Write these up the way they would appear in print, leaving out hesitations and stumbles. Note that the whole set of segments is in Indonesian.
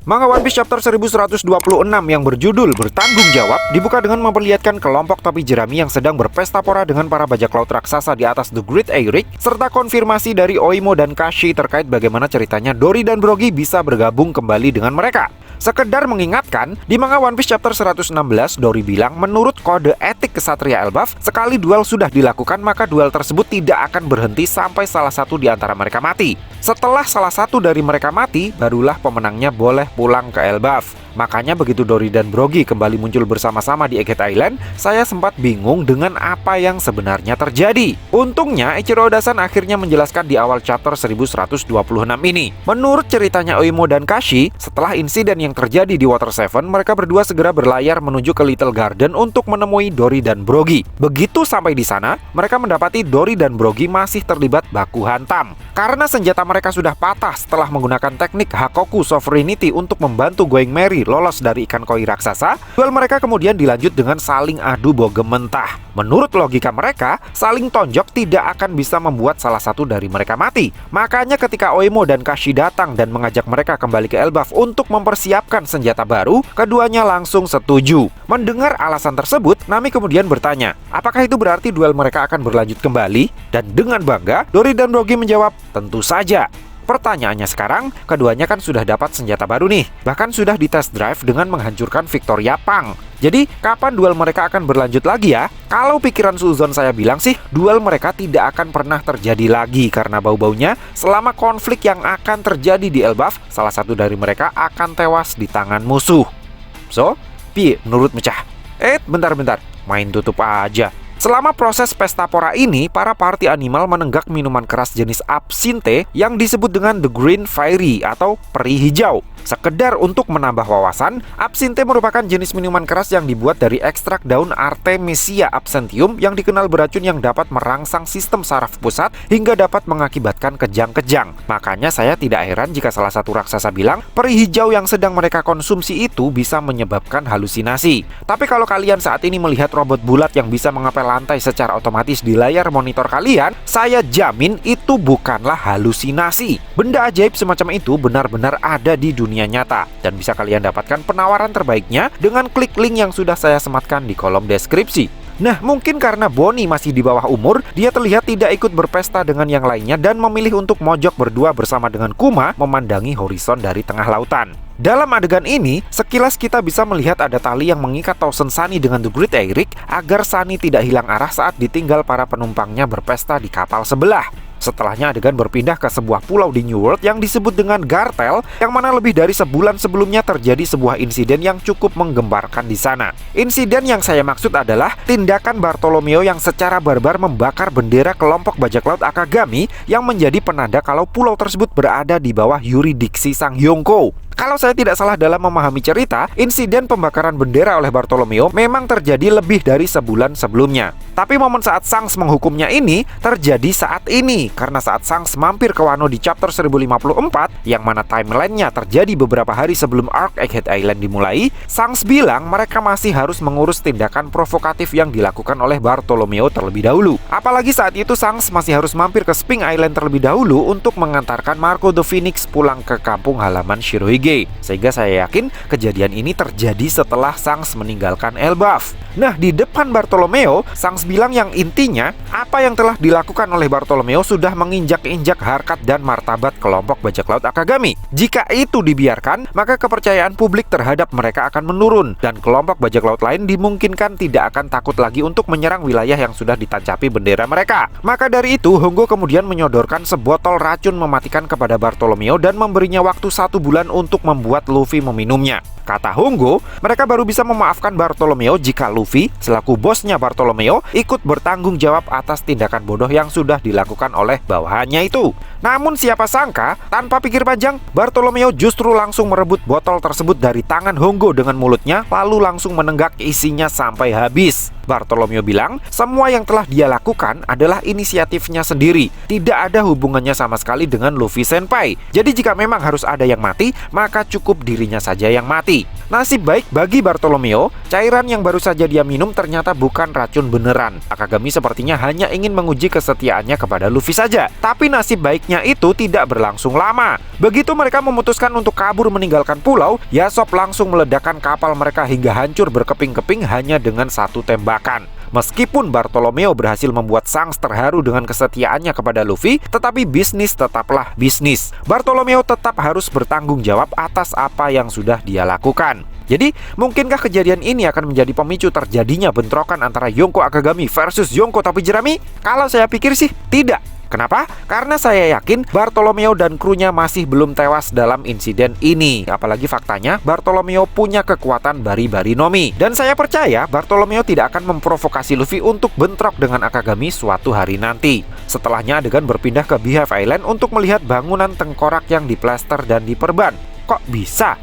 Manga One Piece chapter 1126 yang berjudul Bertanggung Jawab dibuka dengan memperlihatkan kelompok topi jerami yang sedang berpesta pora dengan para bajak laut raksasa di atas The Great Eyrick, serta konfirmasi dari Oimo dan Kashi terkait bagaimana ceritanya Dory dan Brogy bisa bergabung kembali dengan mereka. Sekedar mengingatkan, di manga One Piece chapter 116, Dory bilang menurut kode etik kesatria Elbaf, sekali duel sudah dilakukan maka duel tersebut tidak akan berhenti sampai salah satu di antara mereka mati. Setelah salah satu dari mereka mati, barulah pemenangnya boleh pulang ke Elbaf. Makanya begitu Dory dan Brogy kembali muncul bersama-sama di Egghead Island, saya sempat bingung dengan apa yang sebenarnya terjadi. Untungnya Eiichiro Oda-san akhirnya menjelaskan di awal chapter 1126 ini. Menurut ceritanya Oimo dan Kashi, setelah insiden yang terjadi di Water 7, mereka berdua segera berlayar menuju ke Little Garden untuk menemui Dory dan Brogy. Begitu sampai di sana, mereka mendapati Dory dan Brogy masih terlibat baku hantam. Karena senjata mereka sudah patah setelah menggunakan teknik Hakoku Sovereignty untuk membantu Going Merry lolos dari ikan koi raksasa, duel mereka kemudian dilanjut dengan saling adu bogem mentah. Menurut logika mereka, saling tonjok tidak akan bisa membuat salah satu dari mereka mati. Makanya ketika Oimo dan Kashi datang dan mengajak mereka kembali ke Elbaf untuk mempersiapkan senjata baru, keduanya langsung setuju. Mendengar alasan tersebut, Nami kemudian bertanya, apakah itu berarti duel mereka akan berlanjut kembali? Dan dengan bangga, Dory dan Brogy menjawab, tentu saja. Pertanyaannya sekarang, keduanya kan sudah dapat senjata baru nih. Bahkan sudah di test drive dengan menghancurkan Victoria Pang. Jadi, kapan duel mereka akan berlanjut lagi ya? Kalau pikiran Suzon saya bilang sih, duel mereka tidak akan pernah terjadi lagi karena bau-baunya selama konflik yang akan terjadi di Elbaf, salah satu dari mereka akan tewas di tangan musuh. So, piye menurut Mecah? Bentar-bentar, main tutup aja. Selama proses pesta pora ini, para party animal menenggak minuman keras jenis absinthe yang disebut dengan The Green Fairy atau peri hijau. Sekedar untuk menambah wawasan, absinthe merupakan jenis minuman keras yang dibuat dari ekstrak daun Artemisia absinthium yang dikenal beracun yang dapat merangsang sistem saraf pusat hingga dapat mengakibatkan kejang-kejang. Makanya saya tidak heran jika salah satu raksasa bilang, peri hijau yang sedang mereka konsumsi itu bisa menyebabkan halusinasi. Tapi kalau kalian saat ini melihat robot bulat yang bisa mengepel lantai secara otomatis di layar monitor kalian, saya jamin itu bukanlah halusinasi. Benda ajaib semacam itu benar-benar ada di dunia nyata dan bisa kalian dapatkan penawaran terbaiknya dengan klik link yang sudah saya sematkan di kolom deskripsi. Nah, mungkin karena Bonnie masih di bawah umur, dia terlihat tidak ikut berpesta dengan yang lainnya dan memilih untuk mojok berdua bersama dengan Kuma memandangi horizon dari tengah lautan. Dalam adegan ini, sekilas kita bisa melihat ada tali yang mengikat Thousand Sunny dengan The Great Eyrick agar Sunny tidak hilang arah saat ditinggal para penumpangnya berpesta di kapal sebelah. Setelahnya adegan berpindah ke sebuah pulau di New World yang disebut dengan Gartel, yang mana lebih dari sebulan sebelumnya terjadi sebuah insiden yang cukup menggemparkan di sana. Insiden yang saya maksud adalah tindakan Bartolomeo yang secara barbar membakar bendera kelompok bajak laut Akagami yang menjadi penanda kalau pulau tersebut berada di bawah yuridiksi Sang Hyongko. Kalau saya tidak salah dalam memahami cerita, insiden pembakaran bendera oleh Bartolomeo memang terjadi lebih dari sebulan sebelumnya. Tapi momen saat Shanks menghukumnya ini terjadi saat ini, karena saat Shanks mampir ke Wano di chapter 1054, yang mana timelinenya terjadi beberapa hari sebelum arc Egghead Island dimulai, Shanks bilang mereka masih harus mengurus tindakan provokatif yang dilakukan oleh Bartolomeo terlebih dahulu. Apalagi saat itu Shanks masih harus mampir ke Sphinx Island terlebih dahulu untuk mengantarkan Marco the Phoenix pulang ke kampung halaman Shirohige. Sehingga saya yakin kejadian ini terjadi setelah Shanks meninggalkan Elbaf. Nah, di depan Bartolomeo, Shanks bilang yang intinya apa yang telah dilakukan oleh Bartolomeo sudah menginjak-injak harkat dan martabat kelompok bajak laut Akagami. Jika itu dibiarkan, maka kepercayaan publik terhadap mereka akan menurun dan kelompok bajak laut lain dimungkinkan tidak akan takut lagi untuk menyerang wilayah yang sudah ditancapi bendera mereka. Maka dari itu, Hongo kemudian menyodorkan sebotol racun mematikan kepada Bartolomeo dan memberinya waktu 1 bulan untuk membuat Luffy meminumnya. Kata Hongo, mereka baru bisa memaafkan Bartolomeo jika Luffy, selaku bosnya Bartolomeo, ikut bertanggung jawab atas tindakan bodoh yang sudah dilakukan oleh bawahannya itu. Namun siapa sangka, tanpa pikir panjang, Bartolomeo justru langsung merebut botol tersebut dari tangan Hongo dengan mulutnya, lalu langsung menenggak isinya sampai habis. Bartolomeo bilang, semua yang telah dia lakukan adalah inisiatifnya sendiri. Tidak ada hubungannya sama sekali dengan Luffy Senpai. Jadi jika memang harus ada yang mati, maka cukup dirinya saja yang mati. Nasib baik bagi Bartolomeo, cairan yang baru saja dia minum ternyata bukan racun beneran. Akagami sepertinya hanya ingin menguji kesetiaannya kepada Luffy saja. Tapi nasib baiknya itu tidak berlangsung lama. Begitu mereka memutuskan untuk kabur meninggalkan pulau, Yasop langsung meledakkan kapal mereka hingga hancur berkeping-keping hanya dengan satu tembakan. Meskipun Bartolomeo berhasil membuat Shanks terharu dengan kesetiaannya kepada Luffy, tetapi bisnis tetaplah bisnis. Bartolomeo tetap harus bertanggung jawab atas apa yang sudah dia lakukan. Jadi, mungkinkah kejadian ini akan menjadi pemicu terjadinya bentrokan antara Yonko Akagami versus Yonko Topi Jerami? Kalau saya pikir sih, tidak. Kenapa? Karena saya yakin Bartolomeo dan krunya masih belum tewas dalam insiden ini. Apalagi faktanya Bartolomeo punya kekuatan Bari-Bari Nomi. Dan saya percaya Bartolomeo tidak akan memprovokasi Luffy untuk bentrok dengan Akagami suatu hari nanti. Setelahnya adegan berpindah ke Beehive Island untuk melihat bangunan tengkorak yang diplester dan diperban. Kok bisa?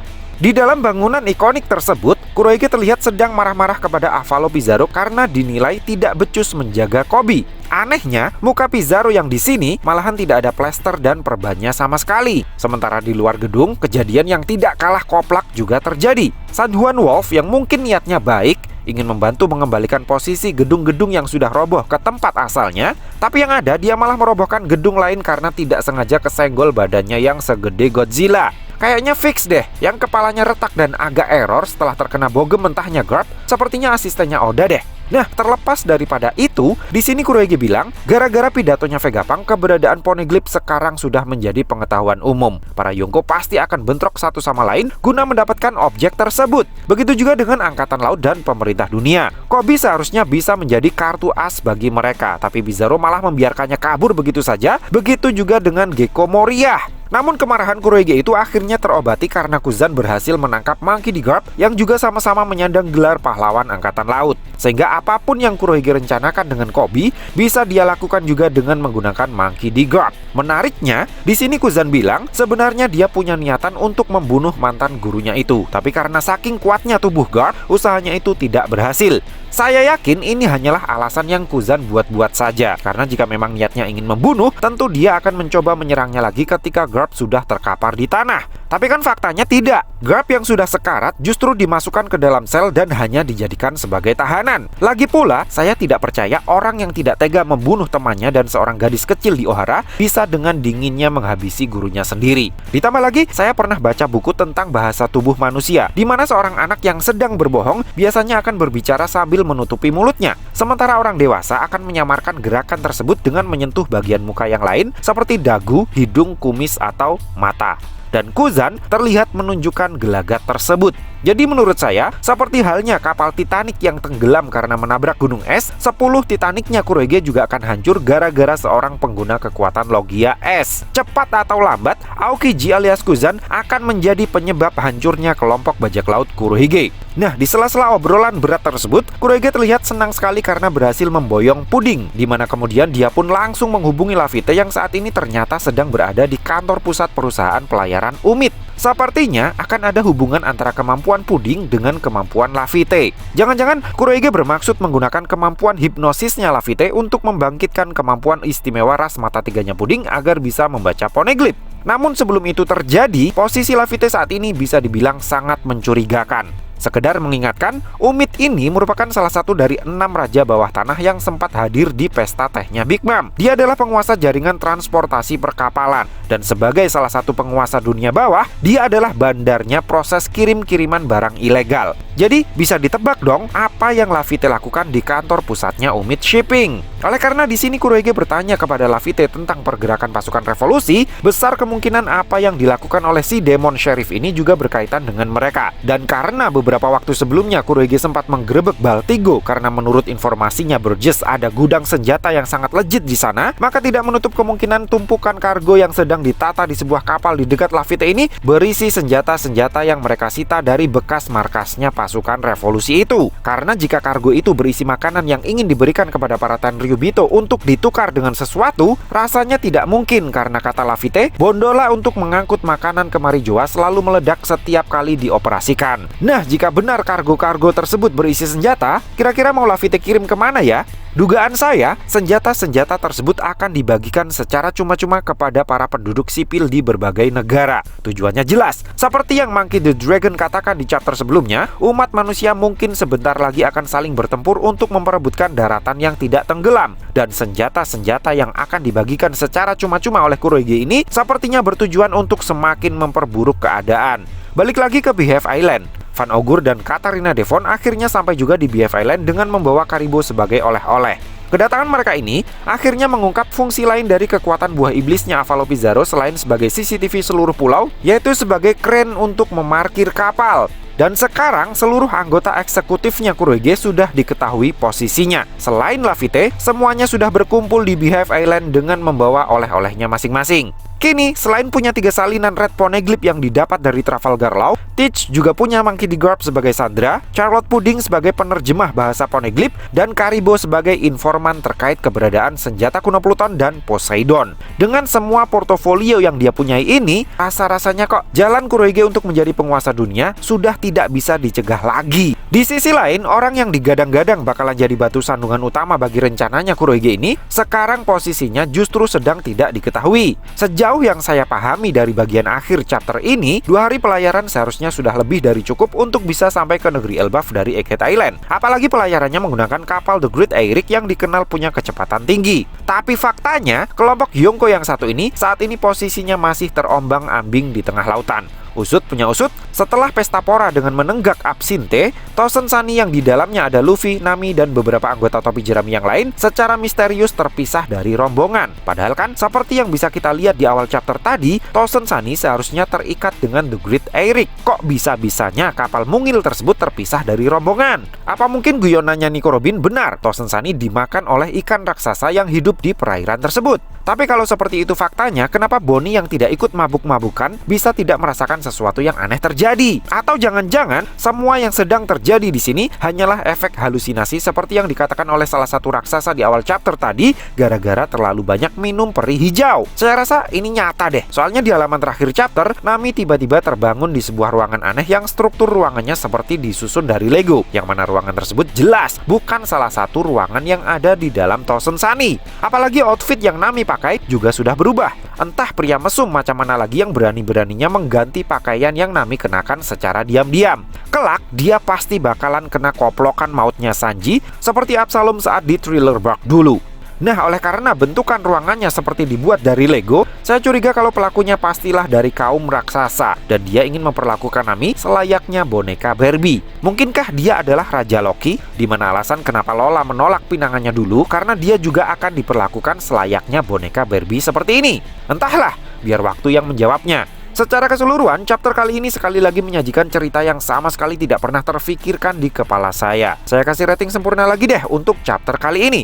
Di dalam bangunan ikonik tersebut, Kurohige terlihat sedang marah-marah kepada Avalo Pizarro karena dinilai tidak becus menjaga Koby. Anehnya, muka Pizarro yang di sini malahan tidak ada plester dan perbannya sama sekali. Sementara di luar gedung, kejadian yang tidak kalah koplak juga terjadi. San Juan Wolf yang mungkin niatnya baik, ingin membantu mengembalikan posisi gedung-gedung yang sudah roboh ke tempat asalnya, tapi yang ada dia malah merobohkan gedung lain karena tidak sengaja kesenggol badannya yang segede Godzilla. Kayaknya fix deh, yang kepalanya retak dan agak error setelah terkena bogem mentahnya Garp, sepertinya asistennya Oda deh. Nah, terlepas daripada itu, di sini Kurohige bilang, gara-gara pidatonya Vegapunk, keberadaan Poneglyph sekarang sudah menjadi pengetahuan umum. Para Yonko pasti akan bentrok satu sama lain guna mendapatkan objek tersebut. Begitu juga dengan Angkatan Laut dan pemerintah dunia. Koby seharusnya bisa menjadi kartu as bagi mereka, tapi Pizarro malah membiarkannya kabur begitu saja. Begitu juga dengan Gekko Moria. Namun kemarahan Kurohige itu akhirnya terobati karena Kuzan berhasil menangkap Monkey D. Garp yang juga sama-sama menyandang gelar pahlawan Angkatan Laut. Sehingga apapun yang Kurohige rencanakan dengan Koby bisa dia lakukan juga dengan menggunakan Monkey D. Garp. Menariknya, di sini Kuzan bilang sebenarnya dia punya niatan untuk membunuh mantan gurunya itu. Tapi karena saking kuatnya tubuh Garp, usahanya itu tidak berhasil. Saya yakin ini hanyalah alasan yang Kuzan buat-buat saja. Karena jika memang niatnya ingin membunuh, tentu dia akan mencoba menyerangnya lagi ketika Garp sudah terkapar di tanah. Tapi kan faktanya tidak. Garp yang sudah sekarat justru dimasukkan ke dalam sel dan hanya dijadikan sebagai tahanan. Lagi pula, saya tidak percaya orang yang tidak tega membunuh temannya dan seorang gadis kecil di Ohara bisa dengan dinginnya menghabisi gurunya sendiri. Ditambah lagi, saya pernah baca buku tentang bahasa tubuh manusia, di mana seorang anak yang sedang berbohong biasanya akan berbicara sambil menutupi mulutnya. Sementara orang dewasa akan menyamarkan gerakan tersebut dengan menyentuh bagian muka yang lain seperti dagu, hidung, kumis, atau mata. Dan Kuzan terlihat menunjukkan gelagat tersebut. Jadi menurut saya, seperti halnya kapal Titanic yang tenggelam karena menabrak gunung es, 10 Titanicnya Kurohige juga akan hancur gara-gara seorang pengguna kekuatan Logia es. Cepat atau lambat, Aokiji alias Kuzan akan menjadi penyebab hancurnya kelompok bajak laut Kurohige. Nah, di sela-sela obrolan berat tersebut, Kurohige terlihat senang sekali karena berhasil memboyong Puding, di mana kemudian dia pun langsung menghubungi Laffy yang saat ini ternyata sedang berada di kantor pusat perusahaan pelayaran UMIT. Sepertinya akan ada hubungan antara kemampuan Puding dengan kemampuan Laffy. Jangan-jangan Kurohige bermaksud menggunakan kemampuan hipnosisnya Laffy untuk membangkitkan kemampuan istimewa ras mata tiganya Puding agar bisa membaca Poneglyph. Namun sebelum itu terjadi, posisi Laffy saat ini bisa dibilang sangat mencurigakan. Sekedar mengingatkan, UMIT ini merupakan salah satu dari 6 raja bawah tanah yang sempat hadir di pesta tehnya Big Mom. Dia adalah penguasa jaringan transportasi perkapalan. Dan sebagai salah satu penguasa dunia bawah, dia adalah bandarnya proses kirim-kiriman barang ilegal. Jadi bisa ditebak dong apa yang Laffy lakukan di kantor pusatnya UMIT Shipping. Oleh karena di sini Kurohige bertanya kepada Laffy tentang pergerakan pasukan revolusi, besar kemungkinan apa yang dilakukan oleh si Demon Sheriff ini juga berkaitan dengan mereka. Dan karena beberapa waktu sebelumnya Kurohige sempat menggerebek Baltigo karena menurut informasinya Burgess ada gudang senjata yang sangat legit di sana, maka tidak menutup kemungkinan tumpukan kargo yang sedang ditata di sebuah kapal di dekat Laffy ini berisi senjata-senjata yang mereka sita dari bekas markasnya pasukan revolusi itu. Karena jika kargo itu berisi makanan yang ingin diberikan kepada para Tenryubito untuk ditukar dengan sesuatu, rasanya tidak mungkin karena kata Laffy, bondola untuk mengangkut makanan ke Marijoa selalu meledak setiap kali dioperasikan. Nah, jika benar kargo-kargo tersebut berisi senjata, kira-kira mau Laffite kirim kemana ya? Dugaan saya, senjata-senjata tersebut akan dibagikan secara cuma-cuma kepada para penduduk sipil di berbagai negara. Tujuannya jelas, seperti yang Monkey the Dragon katakan di chapter sebelumnya, umat manusia mungkin sebentar lagi akan saling bertempur untuk memperebutkan daratan yang tidak tenggelam. Dan senjata-senjata yang akan dibagikan secara cuma-cuma oleh Kurohyuge ini sepertinya bertujuan untuk semakin memperburuk keadaan. Balik lagi ke Beehive Island. Van Augur dan Katarina Devon akhirnya sampai juga di Beehive Island dengan membawa Karibo sebagai oleh-oleh. Kedatangan mereka ini akhirnya mengungkap fungsi lain dari kekuatan buah iblisnya Avalokizarro selain sebagai CCTV seluruh pulau, yaitu sebagai kren untuk memarkir kapal. Dan sekarang seluruh anggota eksekutifnya Kurohyuge sudah diketahui posisinya. Selain Laffite, semuanya sudah berkumpul di Beehive Island dengan membawa oleh-olehnya masing-masing. Kini, selain punya 3 salinan Red Poneglyph yang didapat dari Trafalgar Law, Teach juga punya Monkey D. Garp sebagai Sandra, Charlotte Pudding sebagai penerjemah bahasa Poneglyph, dan Karibo sebagai informan terkait keberadaan senjata kuno Pluton dan Poseidon. Dengan semua portofolio yang dia punyai ini, rasa-rasanya kok jalan Kurohyuge untuk menjadi penguasa dunia sudah tidak bisa dicegah lagi. Di sisi lain, orang yang digadang-gadang bakalan jadi batu sandungan utama bagi rencananya Kurohyuge ini, sekarang posisinya justru sedang tidak diketahui. Sejauh yang saya pahami dari bagian akhir chapter ini, 2 hari pelayaran seharusnya sudah lebih dari cukup untuk bisa sampai ke negeri Elbaf dari Egghead Island. Apalagi pelayarannya menggunakan kapal The Great Eyrick yang dikenal punya kecepatan tinggi. Tapi faktanya, kelompok Yonko yang satu ini saat ini posisinya masih terombang-ambing di tengah lautan. Usut punya usut, setelah pesta pora dengan menenggak absinte, Tosen Sunny yang di dalamnya ada Luffy, Nami, dan beberapa anggota topi jerami yang lain secara misterius terpisah dari rombongan. Padahal kan, seperti yang bisa kita lihat di awal chapter tadi, Tosen Sunny seharusnya terikat dengan The Great Eyrick. Kok bisa-bisanya kapal mungil tersebut terpisah dari rombongan? Apa mungkin guyonannya Nico Robin benar Tosen Sunny dimakan oleh ikan raksasa yang hidup di perairan tersebut? Tapi kalau seperti itu faktanya, kenapa Bonnie yang tidak ikut mabuk-mabukan bisa tidak merasakan sesuatu yang aneh terjadi? Atau jangan-jangan semua yang sedang terjadi di sini hanyalah efek halusinasi seperti yang dikatakan oleh salah satu raksasa di awal chapter tadi gara-gara terlalu banyak minum peri hijau? Saya rasa ini nyata deh. Soalnya di halaman terakhir chapter, Nami tiba-tiba terbangun di sebuah ruangan aneh yang struktur ruangannya seperti disusun dari Lego. Yang mana ruangan tersebut jelas bukan salah satu ruangan yang ada di dalam Tosen Sunny. Apalagi outfit yang Nami pakai juga sudah berubah. Entah pria mesum macam mana lagi yang berani-beraninya mengganti pakaian yang Nami kenakan secara diam-diam. Kelak, dia pasti bakalan kena koplokan mautnya Sanji seperti Absalom saat di Thriller Bark dulu. Nah, oleh karena bentukan ruangannya seperti dibuat dari Lego, saya curiga kalau pelakunya pastilah dari kaum raksasa dan dia ingin memperlakukan Nami selayaknya boneka Barbie. Mungkinkah dia adalah Raja Loki, di mana alasan kenapa Lola menolak pinangannya dulu karena dia juga akan diperlakukan selayaknya boneka Barbie seperti ini? Entahlah, biar waktu yang menjawabnya. Secara keseluruhan, chapter kali ini sekali lagi menyajikan cerita yang sama sekali tidak pernah terfikirkan di kepala saya. Saya kasih rating sempurna lagi deh untuk chapter kali ini.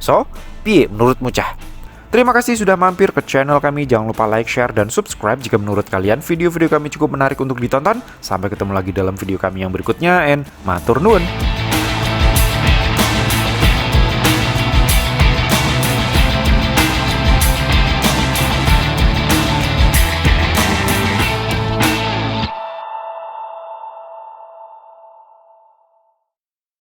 So, piye menurutmu cah? Terima kasih sudah mampir ke channel kami. Jangan lupa like, share, dan subscribe jika menurut kalian video-video kami cukup menarik untuk ditonton. Sampai ketemu lagi dalam video kami yang berikutnya, and matur nuwun.